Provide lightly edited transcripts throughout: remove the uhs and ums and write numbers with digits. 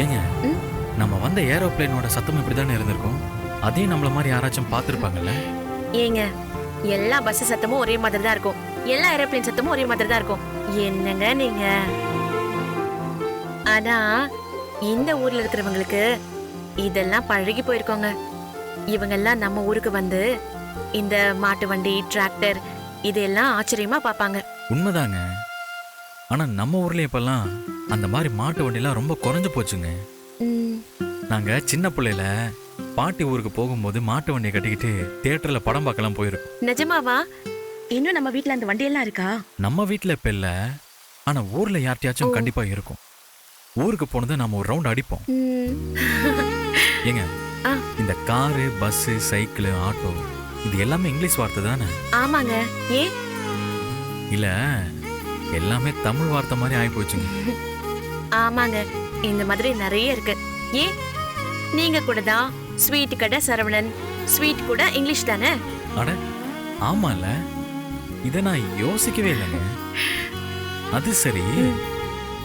ஏங்க நம்ம வந்த ஏரோப்ளேனோட சத்தம் இப்படிதானே இருந்திருக்கும். அதையும் நம்மள மாதிரி யாராச்சும் பார்த்துருப்பாங்கல்ல. ஏங்க எல்லா பஸ் சத்தமும் ஒரே மாதிரி தான் இருக்கும், எல்லா ஏரோப்ளேன் சத்தமும் ஒரே மாதிரி தான் இருக்கும். என்னங்க நீங்க? ஆனா இந்த ஊர்ல இருக்கிறவங்களுக்கு இதெல்லாம் பழகி போயிருக்கோங்க. இவங்கெல்லாம் நம்ம ஊருக்கு வந்து இந்த மாட்டு வண்டி, டிராக்டர் இதெல்லாம் ஆச்சரியமா பார்ப்பாங்க. உண்மைதாங்க. ஆனா நம்ம ஊர்ல இப்பெல்லாம் அந்த மாதிரி மாட்டு வண்டிலாம் ரொம்ப குறைஞ்சு போச்சுங்க. ம், நாங்க சின்ன பிள்ளையில பாட்டி ஊருக்கு போகும்போது மாட்டு வண்டியை கட்டிக்கிட்டு தியேட்டர்ல படம் பார்க்கலாம் போயிருக்கோம். நிஜமாவா? இன்னும் நம்ம வீட்ல அந்த வண்டி எல்லாம் இருக்கா? நம்ம வீட்ல இப்ப இல்ல, ஆனா ஊர்ல யார்கிட்டயாச்சும் கண்டிப்பா இருக்கும். ஊருக்கு போனது நாம ஒரு ரவுண்ட் அடிப்போம். ம். ஏங்க ஆ. இந்த காரு, பஸ், சைக்கிள், ஆட்டோ இது எல்லாமே இங்கிலீஷ் வார்த்தை தானே? ஆமாங்க. ஏன்? இல்ல எல்லாமே தமிழ் வார்த்தை மாதிரி ஆகி போச்சுங்க. ஆமாங்க, இந்த மாதிரி நிறைய இருக்கு. ஏன் நீங்க கூட தான் ஸ்வீட் கடை சரவணன், ஸ்வீட் கூட இங்கிலீஷ் தானே? அட ஆமால, இத நான் யோசிக்கவே இல்லைங்க. அது சரி,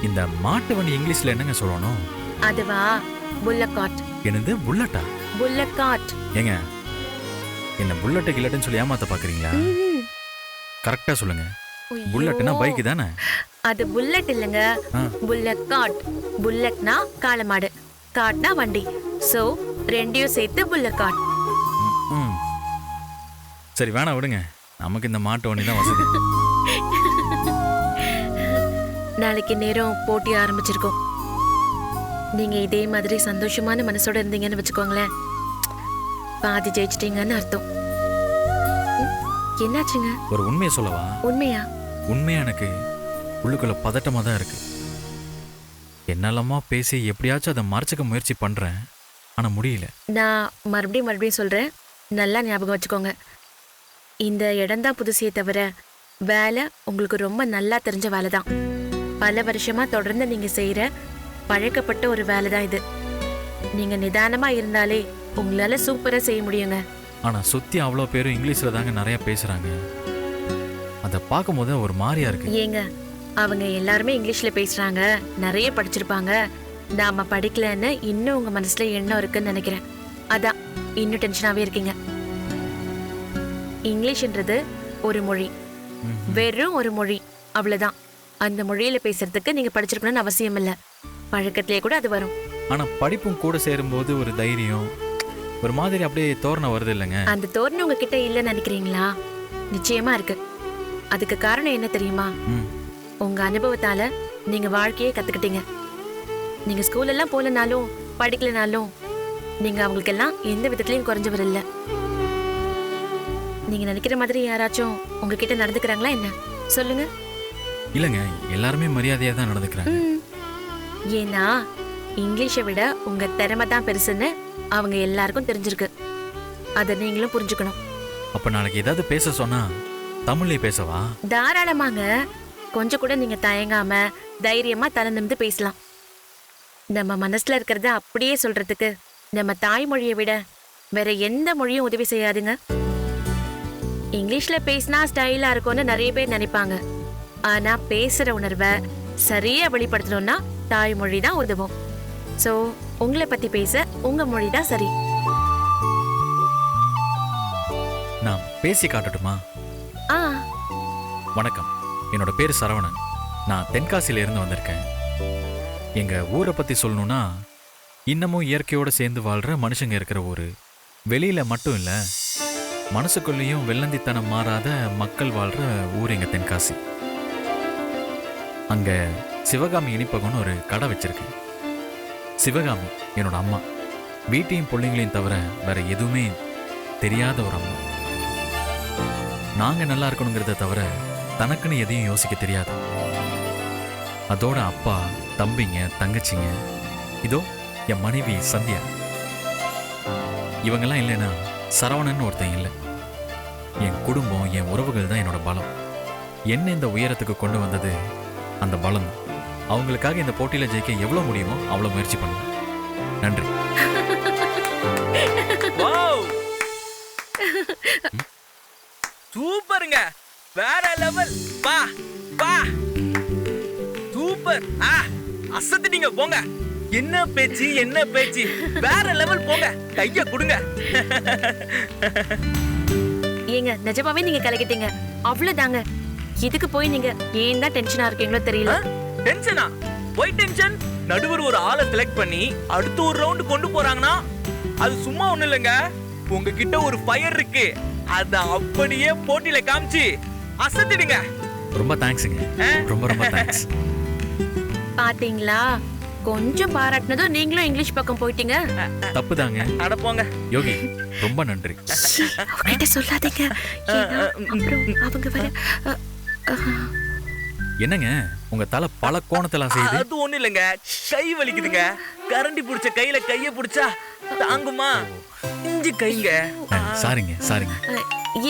இந்த மாட்டு வண்டி இங்கிலீஷ்ல என்னங்க சொல்லணும்? அதுவா புல்லக்காட். என்னது புல்லட்டா? புல்லக்காட். ஏங்க என்ன புல்லட்டு கில்லட்டுன்னு சொல்லி ஏமாத்த பாக்குறீங்களா? கரெக்டா சொல்லுங்க. புல்லட்னா பைக் தானே? அது புல்லட் இல்லங்க, ஆ. புல்லக்காட். புல்லட்னா காளமாடு, காட்னா வண்டி. சோ ரெண்டையும் சேர்த்து புல்லக்காட். ம். சரி வேணா விடுங்க, நமக்கு இந்த மாட்டு வண்டி தான் வசதி. நாளைக்கு நேரம் போட்டி ஆரம்பிச்சிருக்கோம். நீங்க இதே மாதிரி சந்தோஷமான மனசோட இருந்தீங்கன்னு வச்சுக்கோங்களேன், பாதி ஜெயிச்சிட்டீங்கன்னு அர்த்தம். ம், என்னாச்சுங்க? ஒரு உண்மையை சொல்லவா? உண்மையா? உண்மையா எனக்கு உள்ளுக்குள்ள பதட்டமா தான் இருக்கு. என்னெல்லாமா பேசி எப்படியாச்சும் அதை மறைச்சிக்க முயற்சி பண்றேன், ஆனா முடியல. நான் மறுபடியும் சொல்றேன், நல்லா ஞாபகம் வச்சுக்கோங்க. இந்த இடம்தான் புதுசே தவிர வேலை உங்களுக்கு ரொம்ப நல்லா தெரிஞ்ச வேலை தான். பல வருஷமா தொடர்ந்து நீங்க செய்யற பழக்கப்பட்ட ஒரு வேலை தான் இது. நீங்க நிதானமா இருந்தாலே உங்களால சூப்பரா செய்ய முடியுங்க. ஆனா சுத்தி அவ்வளோ பேரும் இங்கிலீஷ்ல தாங்க நிறைய பேசுறாங்க. அதை பார்க்கும்போது ஒரு மாதிரியா இருக்கு. ஏங்க அவங்க எல்லாருமே இங்கிலீஷ்ல பேசுறாங்க, நிறைய படிச்சிருப்பாங்க. நாம படிக்கலன்னு இன்னும் உங்க மனசுல எண்ணம் இருக்குன்னு நினைக்கிறேன். அதான் இன்னும் டென்ஷனாவே இருக்கீங்க. இங்கிலீஷ்ன்றது ஒரு மொழி, வெறும் ஒரு மொழி, அவ்வளவுதான். அந்த மொழியில பேசுறதுக்கு நீங்க படிச்சிருக்கணும்னு அவசியம் இல்ல, பழக்கத்திலே கூட அது வரும். ஆனா படிப்பும் கூட சேரும்போது ஒரு தைரியம், ஒரு மாதிரி அப்படியே தோரணை வருது இல்லைங்க? அந்த தோரணை உங்ககிட்ட இல்லைன்னு நினைக்கிறீங்களா? நிச்சயமா இருக்கு. அதுக்கு காரணம் என்ன தெரியுமா? ம். உங்க அனுபவத்தால நீங்க வாழ்க்கையே கத்துக்கிட்டீங்க. நீங்க ஸ்கூல் எல்லாம் போலனாலும் படிக்கலனாலும் நீங்க அவங்களுக்கெல்லாம் எந்த விதத்திலயும் குறைஞ்சவர் இல்ல. நீங்க நினைக்கிற மாதிரி யாராச்சும் உங்ககிட்ட நடந்துக்கிறாங்களா என்ன? சொல்லுங்க. இல்லைங்க, எல்லாருமே மரியாதையா தான் நடந்துக்கிறாங்க. ம். ஏன்னா இங்கிலீஷை விட உங்க திறமை தான் பெருசுன்னு அவங்க எல்லாருக்கும் தெரிஞ்சிருக்கு. அதை நீங்களும் புரிஞ்சுக்கணும். அப்ப நாளைக்கு ஏதாவது பேச சொன்னா தமிழ்லயே பேசவா? தாராளமாங்க. கொஞ்சம் கூட நீங்க தயங்காம தைரியமா தலை நிமிர்ந்து பேசலாம். நம்ம மனசுல இருக்கிறத அப்படியே சொல்றதுக்கு நம்ம தாய்மொழியை விட வேற எந்த மொழியும் உதவி செய்யாதுங்க. இங்கிலீஷ்ல பேசினா ஸ்டைலா இருக்கும்னு நிறைய பேர் நினைப்பாங்க. ஆனா பேசுற உணர்வை சரியா வெளிப்படுத்தணும்னா தாய்மொழி தான் உதவும். சோ உங்களை பத்தி பேச உங்க மொழி தான் சரி. நான் பேசி காட்டட்டுமா? ஆ, வணக்கம், என்னோட பேர் சரவணன். நான் தென்காசியில இருந்து வந்திருக்கேன். எங்க ஊரை பத்தி சொல்லணும்னா, இன்னமும் இயற்கையோட சேர்ந்து வாழ்ற மனுஷங்க இருக்கிற ஊரு. வெளியில மட்டும் இல்ல, மனசுக்குள்ளேயும் வெள்ளந்தித்தனம் மாறாத மக்கள் வாழ்ற ஊர் எங்க தென்காசி. அங்க சிவகாமி இனிப்பகம்னு ஒரு கடை வச்சிருக்கேன். சிவகாமி என்னோட அம்மா. வீட்டையும் பிள்ளைங்களையும் தவிர வேற எதுவுமே தெரியாத ஒரு அம்மா. நாங்க நல்லா இருக்கணுங்கிறத தவிர தனக்குன்னு எதையும் யோசிக்க தெரியாது. அதோட அப்பா, தம்பிங்க, தங்கச்சிங்க, இதோ என் மனைவி சந்தியா, இவங்கெல்லாம் இல்லைன்னா சரவணன் ஒருத்தன் இல்லை. என் குடும்பம், என் உறவுகள் தான் என்னோட பலம். என்ன இந்த உயரத்துக்கு கொண்டு வந்தது அந்த பலம். அவங்களுக்காக இந்த போட்டியில ஜெயிக்க எவ்வளவு முடியுமோ அவ்வளவு முயற்சி பண்ணுவேன். நன்றி. சூப்பருங்க, வேற லெவல். பா பா சூப்பர். அசத்திட்டீங்க போங்க. என்ன பேச்சு என்ன பேச்சு, வேற லெவல் போங்க, கைய கொடுங்க. ஏங்க நிஜமாவே நீங்க கலக்கிட்டீங்க, அவ்வளவுதாங்க. இதுக்கு போய் நீங்க ஏன் தான் டென்ஷனா இருக்கீங்களோ தெரியல. டென்ஷனா? Why tension? நடுவர் ஒரு ஆளை செலக்ட் பண்ணி அடுத்து ஒரு ரவுண்ட் கொண்டு போறாங்கன்னா அது சும்மா ஒண்ணு இல்லைங்க. உங்ககிட்ட ஒரு ஃபயர் இருக்கு, அத அப்படியே போட்டியில காமிச்சு அசத்திடுங்க. ரொம்ப தேங்க்ஸுங்க, ரொம்ப ரொம்ப தேங்க்ஸ். பாத்தீங்களா, கொஞ்சம் பாராட்டினதும் நீங்களும் இங்கிலீஷ் பக்கம் போயிட்டீங்க. தப்புதாங்க. அட போங்க. யோகி ரொம்ப நன்றி. அவகிட்ட சொல்லாதீங்க, ஏன்னா அப்புறம் அவங்க வர. என்னங்க உங்க தலை பல கோணத்துல செய்யுது? அது ஒண்ணு இல்லைங்க, கை வலிக்குதுங்க. கரண்டி புடிச்ச கையில கைய புடிச்சா தாங்குமா? இஞ்சி கைங்க. சாரிங்க சாரிங்க.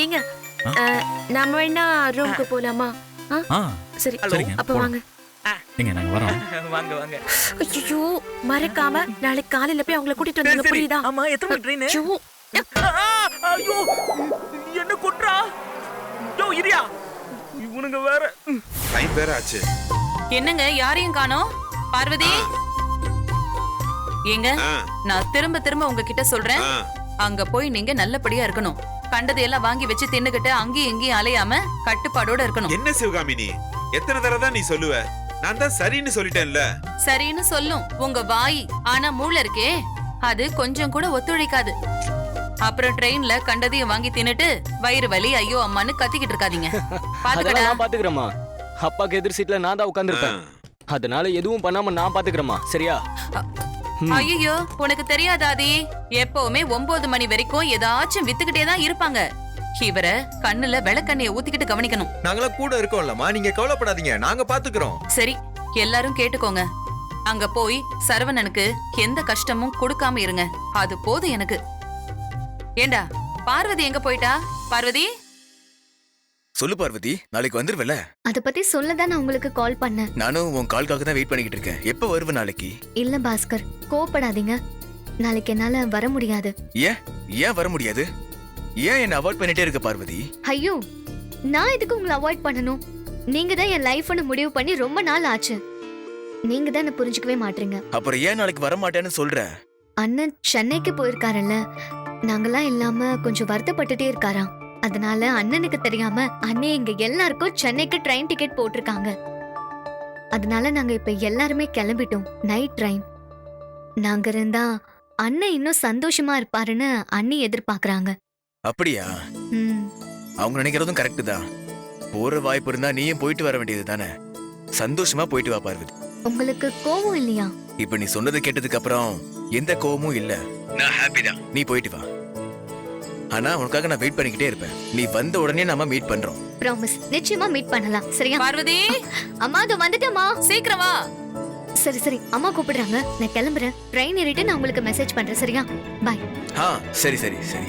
ஏங்க நாம வேணா ரூமுக்கு போலாமா? சரி சரிங்க, அப்ப வாங்க. நீங்க நாங்க வரோம். வாங்க வாங்க. ஐயோ மறக்காம நாளைக்கு காலையில போய் அவங்கள கூட்டிட்டு வந்துங்க, புரியுதா? ஆமா, எத்தனை மணி ட்ரெயின்? ஐயோ, ஐயோ என்ன கொட்றா? யோ இரியா, இவனுங்க வேற. டைம் வேற ஆச்சு. என்னங்க யாரையும் காணோம்? பார்வதி ஏங்க, நான் திரும்ப திரும்ப உங்ககிட்ட சொல்றேன், அங்க போய் நீங்க நல்லபடியா இருக்கணும். கண்டதையெல்லாம் வாங்கி வச்சு தின்னுகிட்டு அங்கேயும் இங்கேயும் அலையாம கட்டுப்பாடோட இருக்கணும். என்ன சிவகாமினி, எத்தனை தடவை தான் நீ சொல்லுவ? நான் தான் சரின்னு சொல்லிட்டேன்ல. சரின்னு சொல்லும் உங்க வாய், ஆனா மூளை இருக்கே அது கொஞ்சம் கூட ஒத்துழைக்காது. அப்புறம் ட்ரெயின்ல கண்டதையும் வாங்கி தின்னுட்டு வயிறு வலி ஐயோ அம்மான்னு கத்திக்கிட்டு இருக்காதீங்க. பாத்துக்கடா. நான் பாத்துக்கிறேம்மா. அப்பாக்கு எதிர் சீட்ல நான் தான் உட்கார்ந்திருப்பேன். அதனால எதுவும் பண்ணாம நான் பாத்துக்கிறேம்மா, சரியா? ஐயோ உனக்கு தெரியாதாதி, எப்பவுமே 9 மணி வரைக்கும் ஏதாச்சும் வித்துக்கிட்டே தான் இருப்பாங்க. இவரை கண்ணுல விளக்கண்ணைய ஊத்திக்கிட்டு கவனிக்கணும். நாங்களா கூட இருக்கோம்லமா, நீங்க கவலைப்படாதீங்க, நாங்க பாத்துக்கிறோம். சரி எல்லாரும் கேட்டுக்கோங்க, அங்க போய் சரவணனுக்கு எந்த கஷ்டமும் கொடுக்காம இருங்க, அது போதும் எனக்கு. ஏண்டா பார்வதி எங்க போயிட்டா? பார்வதி சொல்லு பார்வதி, நாளைக்கு வந்துருவல? அத பத்தி சொல்லதான் நான் உங்களுக்கு கால் பண்ணேன். நானும் உன் கால்காக தான் வெயிட் பண்ணிக்கிட்டு இருக்கேன். எப்ப வருவ நாளைக்கு? இல்ல பாஸ்கர், கோவப்படாதீங்க, நாளைக்கு என்னால வர முடியாது. ஏன் வர முடியாது? ஏன் என்ன அவாய்ட் பண்ணிட்டே இருக்க பார்வதி? ஐயோ, நான் எதுக்கு உங்களை அவாய்ட் பண்ணணும்? நீங்க தான் என் லைஃப்னு முடிவு பண்ணி ரொம்ப நாள் ஆச்சு. நீங்க தான் என்ன புரிஞ்சுக்கவே மாட்டீங்க. அப்புறம் ஏன் நாளைக்கு வர மாட்டேன்னு சொல்ற? அண்ணன் சென்னைக்கு போயிருக்காருல்ல, நாங்கெல்லாம் இல்லாம கொஞ்சம் வருத்தப்பட்டுட்டே இருக்காராம். அதனால அண்ணனுக்கு தெரியாம அண்ணே எங்க எல்லாருக்கும் சென்னைக்கு ட்ரெயின் டிக்கெட் போட்டிருக்காங்க. அதனால நாங்க இப்ப எல்லாருமே கிளம்பிட்டோம். Night train. நாங்க இருந்தா அண்ணன் இன்னும் சந்தோஷமா இருப்பாருன்னு அண்ணி எதிர்பார்க்கறாங்க. அப்படியா? அவங்க நினைக்கிறதும் கரெக்ட் தான். போற வாய்ப்பு இருந்தா நீயும் போயிட்டு வர வேண்டியது தானே. சந்தோஷமா போயிட்டு வா பார்வதி. உங்களுக்கு கோவம் இல்லையா? இப்ப நீ சொன்னதை கேட்டதுக்கு அப்புறம் எந்த கோவமும் இல்ல. நான் ஹாப்பி தான். நீ போயிட்டு வா. ஆனா உனக்காக நான் வெயிட் பண்ணிக்கிட்டே இருப்பேன். நீ வந்த உடனே நாம மீட் பண்றோம். ப்ராமிஸ், நிச்சயமா மீட் பண்ணலாம், சரியா? பார்வதி அம்மா அதோ வந்துட்டேம்மா. சீக்கிரம் வா. சரி சரி, அம்மா கூப்பிடுறாங்க, நான் கிளம்புறேன். ட்ரெயின் ஏறிட்டு நான் உங்களுக்கு மெசேஜ் பண்றேன், சரியா? பாய். சரி சரி சரி.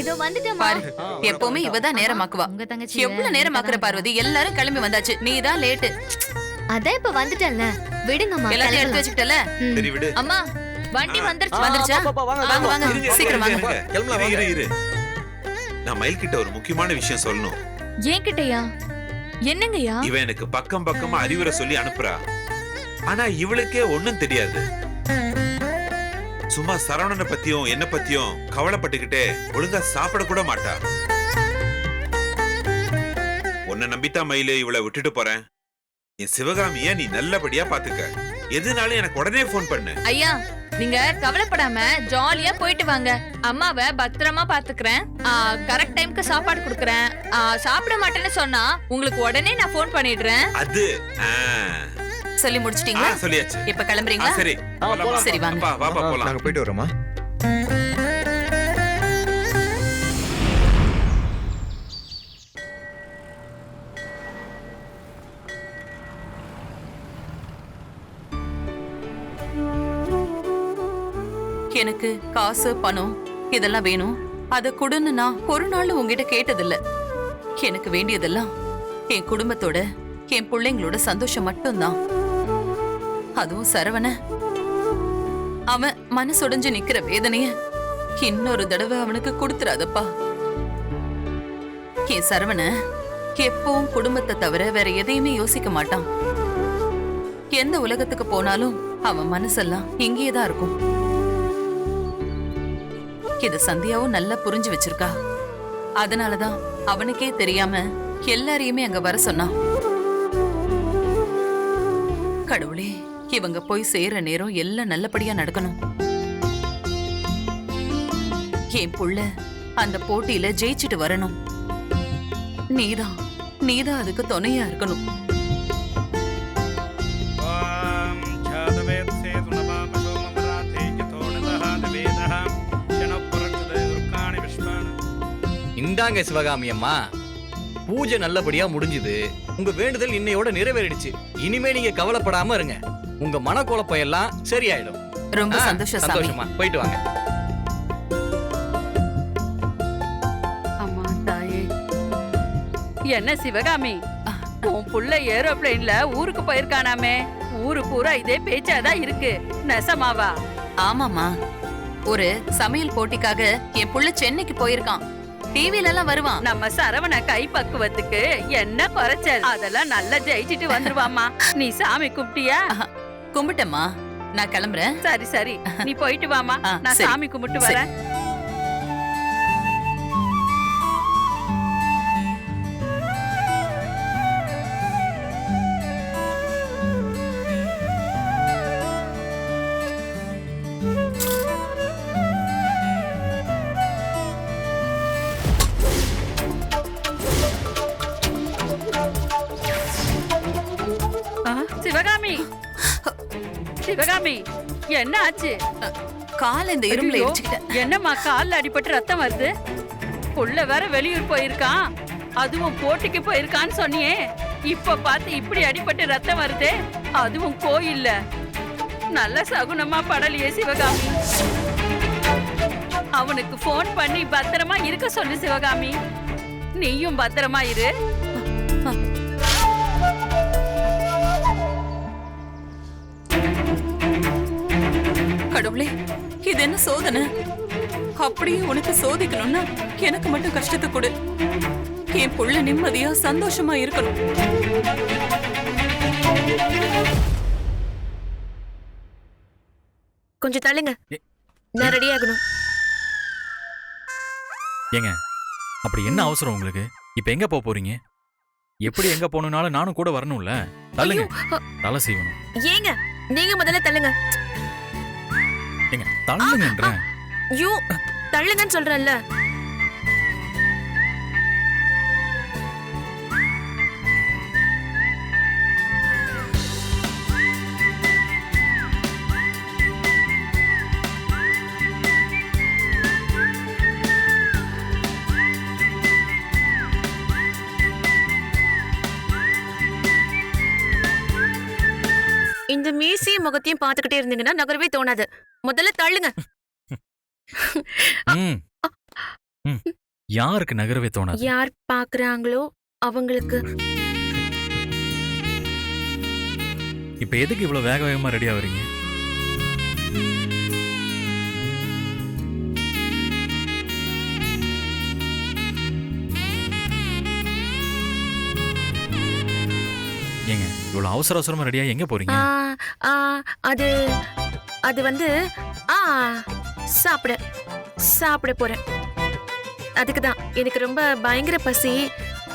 இதோ வந்துட்டேம்மா. பாரு, எப்பவுமே இவதான் நேரமாக்குவா. எவ்வளவு நேரமாக்குற பார்வதி, எல்லாரும் கிளம்பி வந்தாச்சு, நீ தான் லேட்டு. அதான் இப்ப வந்துட்டேன்ல, விடுங்கம்மா. எல்லாத்தையும் எடுத்து வச்சுக்கிட்டல. சரி விடு. அம்மா வண்டி வந்துருச்சா? வாங்க வாங்க, சீக்கிரம் வாங்க. இரு. நான் மயில் கிட்ட ஒரு முக்கியமான விஷயம் சொல்லணும். ஏன் கிட்டயா? என்னங்கய்யா? இவன் எனக்கு பக்கம் பக்கமா அறிவுரை சொல்லி அனுப்புறா. ஆனா இவளுக்கே ஒண்ணும் தெரியாது. சும்மா சரவணனை பத்தியும் என்ன பத்தியும் கவலைப்பட்டுக்கிட்டே ஒழுங்கா சாப்பிட கூட மாட்டா. உன்னை நம்பித்தான் மயிலு இவளை விட்டுட்டு போறேன். என் சிவகாமிய நீ நல்லபடியா பாத்துக்க. எதுனாலும் எனக்கு உடனே போன் பண்ணு. ஐயா நீங்க கவலைப்படாம ஜாலியா போயிட்டு வாங்க. அம்மாவை பத்திரமா பாத்துக்கிறேன். கரெக்ட் டைம்க்கு சாப்பாடு குடுக்கறேன். சாப்பிட மாட்டேன்னு சொன்னா உங்களுக்கு உடனே நான் போன் பண்ணிடுறேன். அது சொல்லி முடிச்சிட்டீங்களா? சொல்லியாச்சு. இப்ப கிளம்புறீங்களா? சரி சரி வாங்க. வா போலாம். நாங்க போயிட்டு வரோமா? எனக்கு காசு பணம் இதெல்லாம் வேணும், அத கொடுன்னு நான் ஒரு நாள் உங்ககிட்ட கேட்டதில்ல. எனக்கு வேண்டியதெல்லாம் என் குடும்பத்தோட என் பிள்ளைங்களோட சந்தோஷம் மட்டும்தான். அதுவும் சரவண அவன் மனசுடைஞ்சு நிக்கிற வேதனைய இன்னொரு தடவை அவனுக்கு கொடுத்துறாதப்பா. என் சரவண எப்பவும் குடும்பத்தை தவிர வேற எதையுமே யோசிக்க மாட்டான். எந்த உலகத்துக்கு போனாலும் அவன் மனசெல்லாம் இங்கேயே தான் இருக்கும். இத சந்தியாவும் நல்லா புரிஞ்சு வச்சிருக்கா. அதனாலதான் அவனுக்கே தெரியாம எல்லாரையுமே அங்க வர சொன்னான். கடவுளே, இவங்க போய் சேர நேரம் எல்லாம் நல்லபடியா நடக்கணும். என் புள்ள அந்த போட்டியில ஜெயிச்சிட்டு வரணும். நீதான் அதுக்கு துணையா இருக்கணும். இந்தாங்க சிவகாமி அம்மா, பூஜை நல்லபடியா முடிஞ்சுது. உங்க வேண்டுதல் இன்னையோட நிறைவேறிடுச்சு. இனிமே நீங்க கவலைப்படாம இருங்க. உங்க மனக்குழப்பம் எல்லாம் சரியாயிடும். ரொம்ப சந்தோஷம் சாமி. சந்தோஷமா போயிட்டு வாங்க. அம்மா தாயே, என்ன சிவகாமி, உன் புள்ள ஏரோப்ளேன்ல ஊருக்கு போயிருக்கானாமே? ஊரு பூரா இதே பேச்சாதான் இருக்கு. நெசமாவா? ஆமாமா, ஒரு சமையல் போட்டிக்காக என் புள்ள சென்னைக்கு போயிருக்கான். டிவில எல்லாம் வருவான். நம்ம சரவண கை பக்குவத்துக்கு என்ன குறைச்சல்? அதெல்லாம் நல்லா ஜெயிச்சிட்டு வந்துருவாமா. நீ சாமி கும்பிட்டியா? கும்பிட்டம்மா, நான் கிளம்புறேன். சரி சரி, நீ போயிட்டு வாமா. நான் சரி. சாமி கும்பிட்டு வரேன். சிவகாமி, சிவகாமி, என்ன ஆச்சு? கால இந்த இரும்புல ஐயோ, இடிச்சுக்கிட்டேன். என்னம்மா கால்ல அடிபட்டு ரத்தம் வருது? புள்ள வேற வெளியூர் போயிருக்கான், அதுவும் போட்டிக்கு போயிருக்கான்னு சொன்னியே. இப்ப பார்த்து இப்படி அடிபட்டு ரத்தம் வருதே, அதுவும் கோயில்ல. நல்ல சகுனமா படலையே சிவகாமி. அவனுக்கு போன் பண்ணி பத்திரமா இருக்க சொல்லு சிவகாமி. நீயும் பத்திரமா இரு. கடவுளே, இது என்ன சோதனை? அப்படியே உனக்கு சோதிக்கணும்னா எனக்கு மட்டும் கஷ்டத்தை கொடு. என் புள்ள நிம்மதியா சந்தோஷமா இருக்கணும். கொஞ்சம் தள்ளுங்க, நான் ரெடி ஆகணும். ஏங்க, அப்படி என்ன அவசரம் உங்களுக்கு? இப்ப எங்க போக போறீங்க? எப்படி எங்க போகணும்னாலும் நானும் கூட வரணும்ல. தள்ளுங்க, தலை செய்யணும். ஏங்க, நீங்க முதல்ல தள்ளுங்க. ஏங்க தள்ளுங்கன்றேன். ஐயோ, தள்ளுங்கன்னு சொல்றேன்ல. இந்த மீசையும் முகத்தையும் பார்த்துக்கிட்டே இருந்தீங்கன்னா நகரவே தோணாது. முதல்ல தள்ளுங்க. யாருக்கு நகரவே தோணாது? யார் பாக்குறாங்களோ அவங்களுக்கு. இப்ப எதுக்கு இவ்வளவு வேக வேகமா ரெடி ஆவறீங்க? ஏங்க, இவ்வளவு அவசர அவசரமா ரெடியா எங்க போறீங்க? அது அது வந்து சாப்பிட போறேன். அதுக்கு தான் எனக்கு ரொம்ப பயங்கர பசி.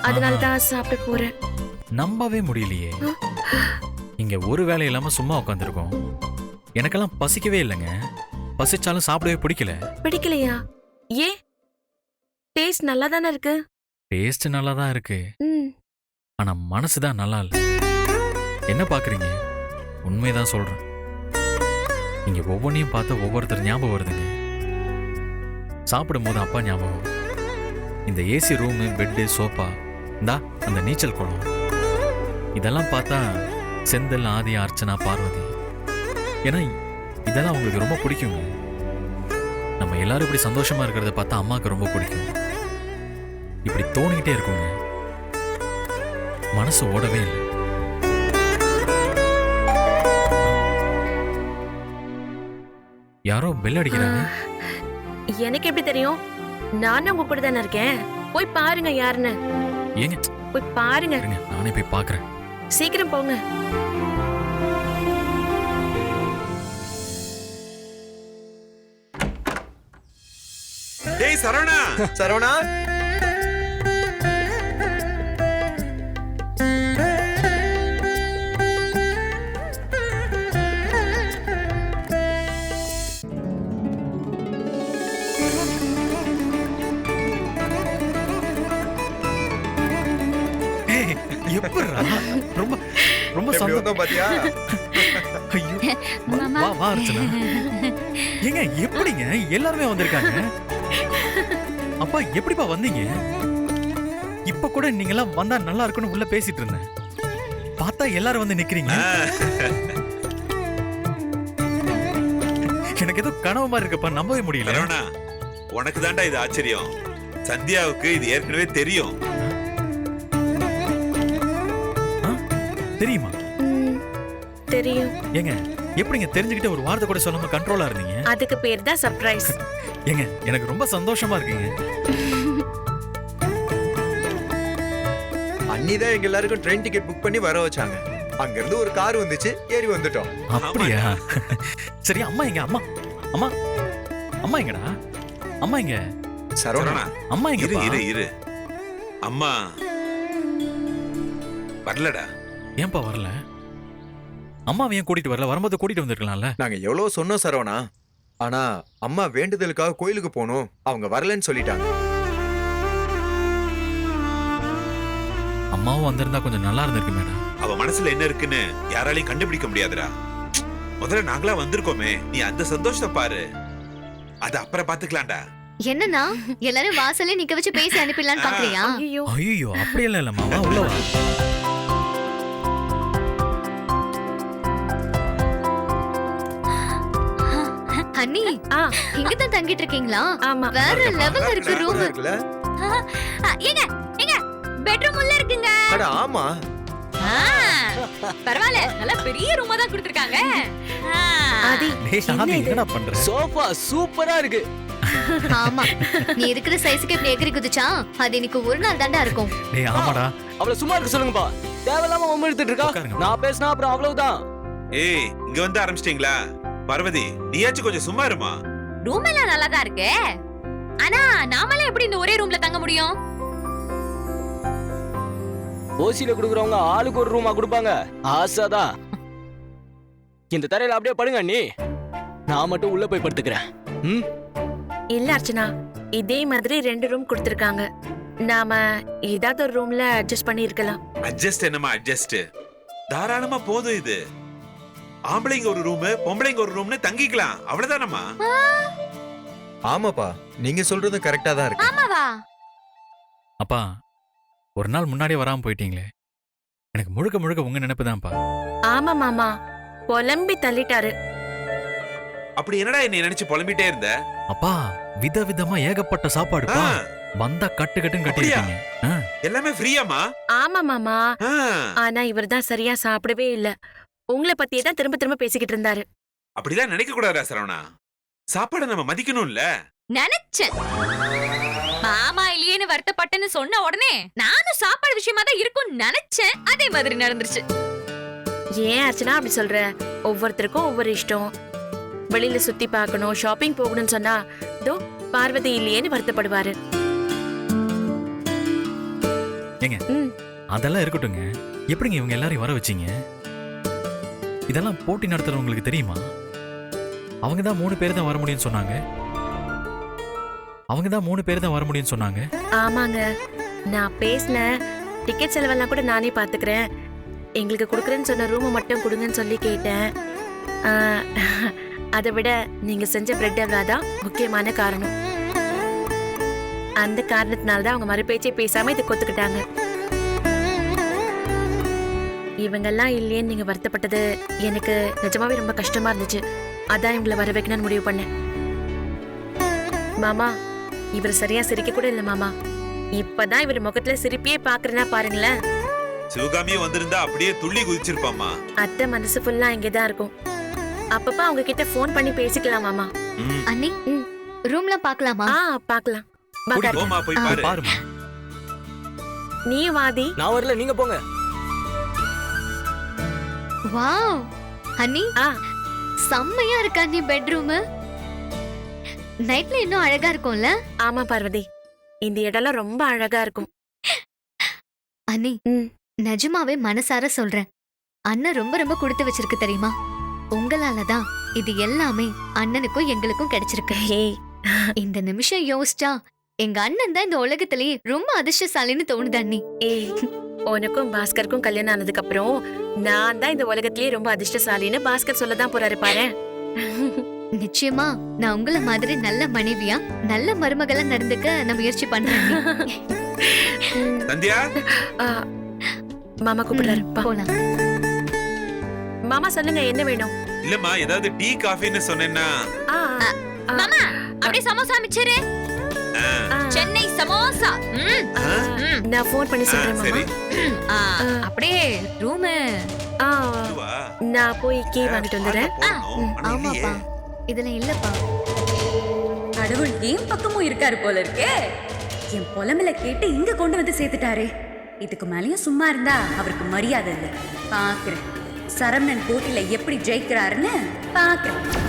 அதனால தான் சாப்பிட போறேன். நம்பவே முடியலையே. இங்க ஒரு வேலை இல்லாம சும்மா உட்காந்துருக்கோம். எனக்கெல்லாம் பசிக்கவே இல்லைங்க. பசிச்சாலும் சாப்பிடவே பிடிக்கல. பிடிக்கலையா? ஏன்? டேஸ்ட் நல்லா தானே இருக்கு. டேஸ்ட் நல்லா தான் இருக்கு. ஆனா மனசுதான் நல்லா இல்ல. என்ன பாக்குறீங்க? உண்மைதான் சொல்றேன். இங்க ஒவ்வொன்றையும் பார்த்து ஒவ்வொருத்தர் ஞாபகம் வருதுங்க. சாப்பிடும் போது அப்பா ஞாபகம், இந்த ஏசி ரூமு, பெட்டு, சோஃபா, இந்தா அந்த நீச்சல் குளம், இதெல்லாம் பார்த்தா செந்தில், ஆதி, அர்ச்சனா, பார்வதி. ஏன்னா இதெல்லாம் உங்களுக்கு ரொம்ப பிடிக்குங்க. நம்ம எல்லாரும் இப்படி சந்தோஷமா இருக்கிறத பார்த்தா அம்மாவுக்கு ரொம்ப பிடிக்கும். இப்படி தோணிக்கிட்டே இருக்குங்க. மனசு ஓடவே இல்லை. யாரோ பெல் அடிக்கிறாங்க. எனக்கு எப்படி தெரியும்? நானும் உங்க கூட தானே இருக்கேன். போய் பாருங்க யாருன்னு. ஏங்க, போய் பாருங்க. நானே போய் பார்க்கறேன். சீக்கிரம் போங்க. டேய் சரவணா, சரவணா ஏய், எப்படிடா? ரொம்ப ரொம்ப எப்படி சந்தோஷம். வந்தோம் பாத்தியா? ஐயோ, வா வா அர்ச்சனா. ஏங்க எப்படிங்க எல்லாருமே வந்திருக்காங்க? அப்பா எப்படிப்பா வந்தீங்க? இப்ப கூட நீங்க எல்லாம் வந்தா நல்லா இருக்கும்னு உள்ள பேசிட்டு இருந்தேன். பார்த்தா எல்லாரும் வந்து நிக்கிறீங்க. எனக்கு ஏதோ கனவு மாதிரி இருக்குப்பா, நம்பவே முடியல. சரவணா, உனக்கு தான்டா இது ஆச்சரியம். சந்தியாவுக்கு இது ஏற்கனவே தெரியும். தெரியுமா? தெரியும். ஏங்க எப்படிங்க தெரிஞ்சுக்கிட்டு ஒரு வார்த்தை கூட சொல்லாம கண்ட்ரோலா இருந்தீங்க? அதுக்கு பேர் தான் சர்ப்ரைஸ். ஏங்க எனக்கு ரொம்ப சந்தோஷமா இருக்குங்க. அன்னிதான் எங்க எல்லாருக்கும் ட்ரெயின் டிக்கெட் புக் பண்ணி வர வச்சாங்க. அங்க இருந்து ஒரு கார் வந்துச்சு, ஏறி வந்துட்டோம். அப்படியா? சரி, அம்மா எங்க? அம்மா அம்மா அம்மா எங்கடா? அம்மா எங்க? சரவணா அம்மா எங்க? இரு இரு இரு. அம்மா வரலடா. ஏன்பா வரல? அம்மாவை ஏன் கூட்டிட்டு வரல? வரும்போது கூட்டிட்டு வந்திருக்கலாம்ல. நாங்க எவ்வளவு சொன்னோம் சரவணா, ஆனா அம்மா வேண்டுதலுக்காக கோயிலுக்கு போகணும், அவங்க வரலன்னு சொல்லிட்டாங்க. அம்மாவும் வந்திருந்தா கொஞ்சம் நல்லா இருந்திருக்கு மேடம். அவ மனசுல என்ன இருக்குன்னு யாராலையும் கண்டுபிடிக்க முடியாதுடா. முதல்ல நாங்களா வந்திருக்கோமே, நீ அந்த சந்தோஷத்தை பாரு. அது அப்புறம் பாத்துக்கலாம்டா. என்னன்னா எல்லாரும் வாசல்ல நிக்க வச்சு பேசி அனுப்பிடலான்னு பாக்குறியா? ஐயோ, ஐயோ அப்படியெல்லாம் இல்லம்மா, வா உள்ள வா. அண்ணி, இங்கதான் தங்கிட்டு இருக்கீங்களா? ஆமா. வேற லெவல்ல இருக்கு ரூம். இருக்குல்ல? ஏங்க ஏங்க பெட்ரூம் உள்ள இருக்குங்க. அட ஆமா. பரவாயில்ல, நல்ல பெரிய ரூமா தான் கொடுத்திருக்காங்க. ஆதி, டேய் சாமி, என்னடா பண்ற? சோஃபா சூப்பரா இருக்கு. ஆமா, நீ இருக்கிற சைஸ்க்கு இப்படி எகிரி குதிச்சா அது இன்னைக்கு ஒரு நாள் தாண்டா இருக்கும். டேய் ஆமாடா. அவள சும்மா இருக்க சொல்லுங்கப்பா. தேவையில்லாம ஒம்ம எடுத்துட்டு இருக்கா. உட்காருங்க. நான் பேசினா அப்புறம் அவ்வளவுதான். ஏய், இங்க வந்து ஆரம்பிச்சிட்டீங்களா? பார்வதி, நீயாச்சும் கொஞ்சம் சும்மா இருமா. ரூம் எல்லாம் நல்லா தான் இருக்கு. ஆனா நாமலாம் எப்படி இந்த ஒரே ரூம்ல தங்க முடியும்? ஓசில குடுக்குறவங்க ஆளுக்கு ஒரு ரூமா கொடுப்பாங்க. ஆசாதான். இந்த தரையில அப்படியே படுங்க அண்ணி. நான் மட்டும் உள்ள போய் படுத்துக்கிறேன். ம். இல்ல அர்ச்சனா, இதே மாதிரி 2 ரூம் கொடுத்திருக்காங்க. நாம ஏதாவது ஒரு ரூம்ல அட்ஜஸ்ட் பண்ணி இருக்கலாம். அட்ஜஸ்ட் என்னமா அட்ஜஸ்ட்? தாராளமா போதும் இது. ஆம்பளைங்க ஒரு ரூம், பொம்பளைங்க ஒரு ரூம்னு தங்கிக்கலாம். அவ்வளவுதானம்மா? ஆமாப்பா, நீங்க சொல்றது கரெக்டா தான் இருக்கு. ஆமாவா? அப்பா, ஒரு நாள் முன்னாடியே வராம போயிட்டீங்களே, எனக்கு முழுக்க முழுக்க உங்க நினைப்பு தான்ப்பா. ஆமா மாமா, புலம்பி தள்ளிட்டாரு. அப்படி என்னடா என்னை நினைச்சு புலம்பிட்டே இருந்த? அப்பா, விதவிதமா ஏகப்பட்ட சாப்பாடுப்பா. ஆ, வந்தா கட்டு கட்டுன்னு கட்டிருக்கீங்க. எல்லாமே ஃப்ரீயாமா? ஆமா மாமா, ஆனா இவர்தான் சரியா சாப்பிடவே இல்ல. உங்களை பத்தியே தான் திரும்ப திரும்ப பேசிக்கிட்டு இருந்தாரு. அப்படிலாம் நினைக்க கூடாதா சரவணா? சாப்பாடை நம்ம மதிக்கணும்ல. நினைச்சேன். மாமா இல்லையேன்னு வருத்தப்பட்டேன்னு சொன்ன உடனே நானும் சாப்பாடு விஷயமா தான் இருக்கும்னு நினைச்சேன். அதே மாதிரி நடந்துருச்சு. ஏன் அர்ச்சனா அப்படி சொல்ற? ஒவ்வொருத்தருக்கும் ஒவ்வொரு இஷ்டம். வெளியில சுத்தி பார்க்கணும், ஷாப்பிங் போகணும்னு சொன்னா தோ பார்வதி இல்லையேன்னு வருத்தப்படுவாரு. ஏங்க, அதெல்லாம் இருக்கட்டுங்க. எப்படிங்க இவங்க எல்லாரையும் வர வச்சீங்க? இதெல்லாம் போட்டி நடத்துறவங்களுக்கு தெரியுமா? அவங்க தான் 3 பேர் தான் வர முடியும்னு சொன்னாங்க. ஆமாங்க, நான் பேசின டிக்கெட் செலவெல்லாம் கூட நானே பாத்துக்கிறேன். எங்களுக்கு கொடுக்குறேன்னு சொன்ன ரூமை மட்டும் கொடுங்கன்னு சொல்லி கேட்டேன். அதை விட நீங்க செஞ்ச பிரெட் அல்வா தான் முக்கியமான காரணம். அந்த காரணத்தினால தான் அவங்க மறுபேச்சே பேசாம இதை கொத்துக்கிட்டாங்க. இவங்கெல்லாம் இல்லையேன்னு நீங்க வருத்தப்பட்டது எனக்கு நிஜமாவே ரொம்ப கஷ்டமா இருந்துச்சு. அதான் இவங்களை வர வைக்கணும்னு முடிவு பண்ணேன். மாமா, இவர் சரியா சிரிக்க கூட இல்ல மாமா. இப்பதான் இவர் முகத்துல சிரிப்பையே பாக்குறேன்னா பாருங்களேன். சிவகாமியும் வந்திருந்தா அப்படியே துள்ளி குதிச்சிருப்பாமா. அத்தை மனசு ஃபுல்லா இங்கதான் இருக்கும். அப்பப்ப அவங்க கிட்ட போன் பண்ணி பேசிக்கலாம் மாமா. அண்ணி, ரூம்ல பார்க்கலாமா? பார்க்கலாம். போமா, போய் பாரு. பாருமா. நீ வாதி. நான் வரல, நீங்க போங்க. வாவ் அண்ணி, செம்மையா இருக்கா நீ பெட்ரூம். நைட்ல இன்னும் அழகா இருக்கும்ல? ஆமா பார்வதி, இந்த இடம்லாம் ரொம்ப அழகா இருக்கும். அண்ணி, நிஜமாவே மனசார சொல்றேன். அண்ணன் ரொம்ப ரொம்ப கொடுத்து வச்சிருக்கு தெரியுமா? உங்களாலதான் இது எல்லாமே அண்ணனுக்கும் எங்களுக்கும் கிடைச்சிருக்கு. ஏய், இந்த நிமிஷம் யோசிச்சா எங்க அண்ணன் தான் இந்த உலகத்திலேயே ரொம்ப அதிர்ஷ்டசாலின்னு தோணுது அண்ணி. ஏய், உனக்கும் பாஸ்கருக்கும் கல்யாணம் ஆனதுக்கு அப்புறம் நான் தான் இந்த உலகத்திலேயே ரொம்ப அதிர்ஷ்டசாலின்னு பாஸ்கர் சொல்லதான் போறாரு பாரு. நிச்சயமா நான் உங்களை மாதிரி நல்ல மனைவியா நல்ல மருமகளா நடந்துக்க நான் முயற்சி பண்றேன் அண்ணி. சந்தியா, ஆ, மாமா கூப்பிடுறாரு. பா. போலாம். மாமா சொல்லுங்க, என்ன வேணும்? இல்லம்மா ஏதாவது டீ காஃபின்னு சொன்னேன்னா. ஆ, ஆ, மாமா அப்படியே சமோசா மிச்சரு, ஆ, சென்னை சமோசா. நான் ஃபோன் பண்ணி சொல்றேன் சரி. மாமா. அப்படியே ரூம். ஆ, இதுவா? நான் போய் கீ வாங்கிட்டு வந்துடுறேன். போடணும். ஆனா ஆமாப்பா, இல்லையே. இதுல இல்லப்பா. கடவுள் ஏன் பக்கமும் இருக்காரு போல இருக்கே. என் புலம்பல கேட்டு இங்க கொண்டு வந்து சேர்த்துட்டாரே. இதுக்கு மேலயும் சும்மா இருந்தா அவருக்கு மரியாதை இல்லை. பாக்குறேன் சரவணன் போட்டியில எப்படி ஜெயிக்கிறாருன்னு பாக்குறேன்.